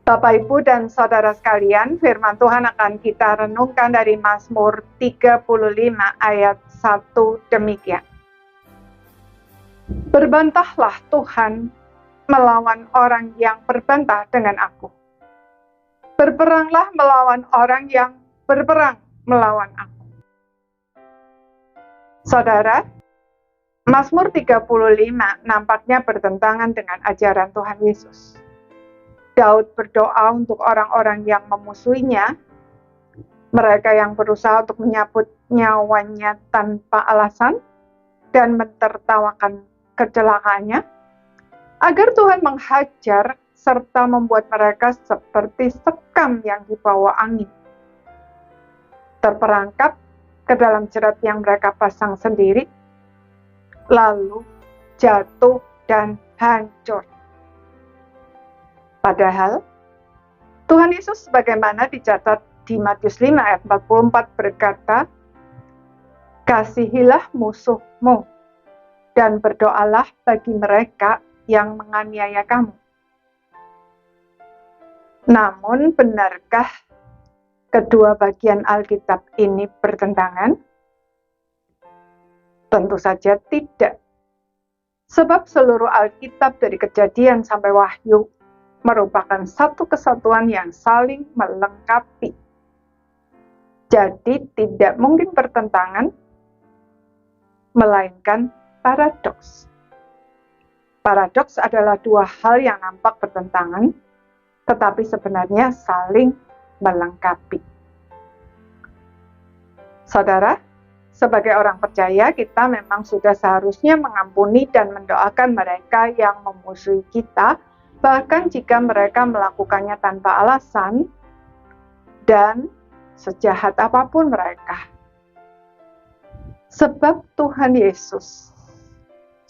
Bapak, Ibu, dan Saudara sekalian, firman Tuhan akan kita renungkan dari Mazmur 35 ayat 1 demikian. Berbantahlah Tuhan melawan orang yang berbantah dengan aku. Berperanglah melawan orang yang berperang melawan aku. Saudara, Mazmur 35 nampaknya bertentangan dengan ajaran Tuhan Yesus. Daud berdoa untuk orang-orang yang memusuhinya, mereka yang berusaha untuk menyabut nyawanya tanpa alasan dan mentertawakan kecelakaannya, agar Tuhan menghajar serta membuat mereka seperti sekam yang dibawa angin, terperangkap ke dalam jerat yang mereka pasang sendiri, lalu jatuh dan hancur. Padahal, Tuhan Yesus sebagaimana dicatat di Matius 5 ayat 44 berkata, "Kasihilah musuhmu dan berdoalah bagi mereka yang menganiaya kamu." Namun, benarkah kedua bagian Alkitab ini bertentangan? Tentu saja tidak. Sebab seluruh Alkitab dari Kejadian sampai Wahyu merupakan satu kesatuan yang saling melengkapi. Jadi tidak mungkin bertentangan, melainkan paradoks. Paradoks adalah dua hal yang nampak bertentangan, tetapi sebenarnya saling melengkapi. Saudara, sebagai orang percaya, kita memang sudah seharusnya mengampuni dan mendoakan mereka yang memusuhi kita, bahkan jika mereka melakukannya tanpa alasan dan sejahat apapun mereka. Sebab Tuhan Yesus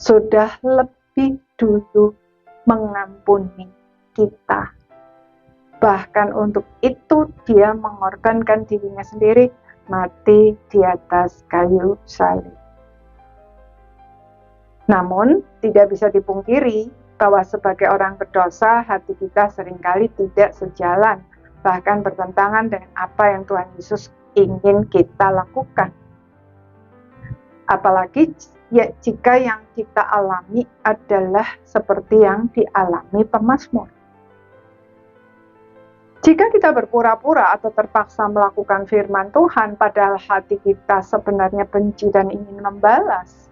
sudah lebih dulu mengampuni kita. Bahkan untuk itu Dia mengorbankan dirinya sendiri, mati di atas kayu salib. Namun, tidak bisa dipungkiri bahwa sebagai orang berdosa, hati kita seringkali tidak sejalan, bahkan bertentangan dengan apa yang Tuhan Yesus ingin kita lakukan. Apalagi jika yang kita alami adalah seperti yang dialami pemazmur. Jika kita berpura-pura atau terpaksa melakukan firman Tuhan, padahal hati kita sebenarnya benci dan ingin membalas,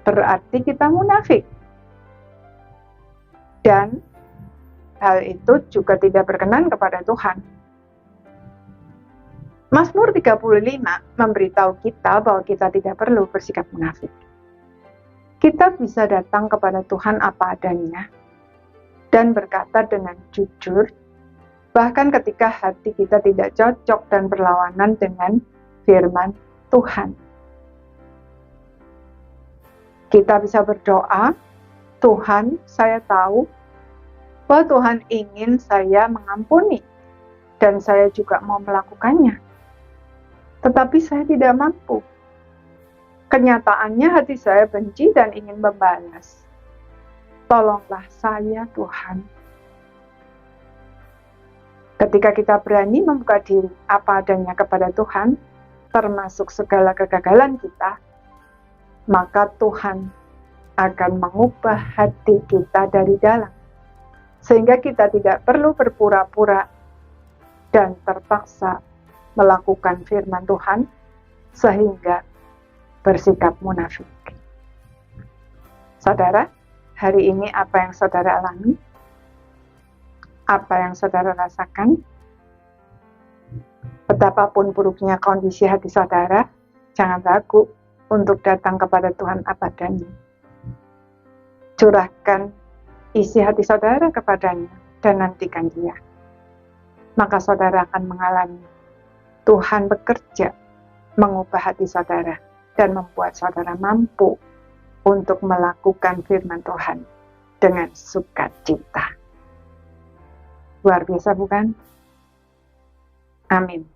berarti kita munafik. Dan hal itu juga tidak berkenan kepada Tuhan. Mazmur 35 memberitahu kita bahwa kita tidak perlu bersikap munafik. Kita bisa datang kepada Tuhan apa adanya dan berkata dengan jujur, bahkan ketika hati kita tidak cocok dan berlawanan dengan firman Tuhan. Kita bisa berdoa, "Tuhan, saya tahu bahwa Tuhan ingin saya mengampuni dan saya juga mau melakukannya. Tetapi saya tidak mampu. Kenyataannya hati saya benci dan ingin membalas. Tolonglah saya, Tuhan." Ketika kita berani membuka diri apa adanya kepada Tuhan, termasuk segala kegagalan kita, maka Tuhan akan mengubah hati kita dari dalam. Sehingga kita tidak perlu berpura-pura dan terpaksa melakukan firman Tuhan, sehingga bersikap munafik. Saudara, hari ini apa yang saudara alami? Apa yang saudara rasakan? Betapapun buruknya kondisi hati saudara, jangan ragu untuk datang kepada Tuhan apa adanya. Curahkan isi hati saudara kepadanya dan nantikan Dia. Maka saudara akan mengalami Tuhan bekerja mengubah hati saudara dan membuat saudara mampu untuk melakukan firman Tuhan dengan sukacita. Luar biasa bukan? Amin.